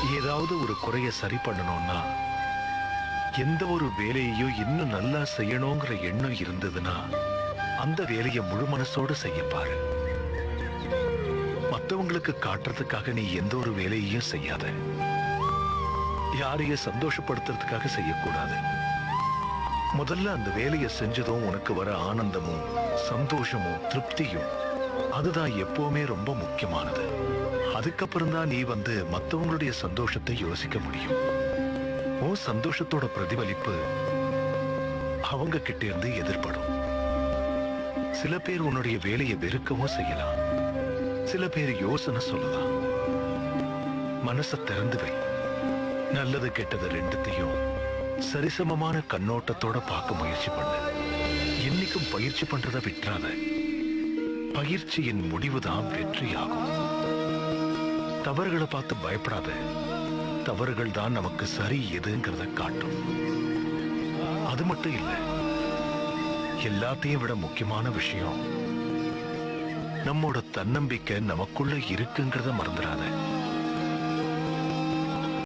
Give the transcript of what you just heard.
ஏதாவது ஒரு குறைய சரி பண்ணணும்னா, எந்த ஒரு வேலையையும் இன்னும் நல்லா செய்யணுங்கிற எண்ணம் இருந்ததுன்னா அந்த வேலையை முழு மனசோட செய்ய பாரு. மத்தவங்களுக்கு காட்டுறதுக்காக நீ எந்த ஒரு வேலையையும் செய்யாத. யாரையும் சந்தோஷப்படுத்துறதுக்காக செய்யக்கூடாது. முதல்ல அந்த வேலையை செஞ்சதும் உனக்கு வர ஆனந்தமும் சந்தோஷமும் திருப்தியும் அதுதான் எப்பவுமே ரொம்ப முக்கியமானது. அதுக்கப்புறம் தான் நீ மத்தவங்களுடைய சந்தோஷத்தை யோசிக்க முடியும். உன் சந்தோஷத்தோட பிரதிபலிப்பு அவங்க கிட்ட இருந்து எதிர்படும். சில பேர் உன்னுடைய வேலையை வெறுக்கவும் செய்யலாம். சில பேர் யோசனை சொல்லலாம். மனசை திறந்து வை. நல்லது கெட்டது ரெண்டுத்தையும் சரிசமமான கண்ணோட்டத்தோட பார்க்க முயற்சி பண்ணு. என்னைக்கும் பயிற்சி பண்றதை விட்டுறாத. பயிற்சியின் முடிவுதான் வெற்றியாகும். தவறுகளை பார்த்து பயப்படாத. தவறுகள் தான் நமக்கு சரி எதுங்கிறத காட்டும். அது மட்டும் இல்ல, எல்லாத்தையும் விட முக்கியமான விஷயம் நம்மோட தன்னம்பிக்கை நமக்குள்ள இருக்குங்கிறத மறந்துடாத.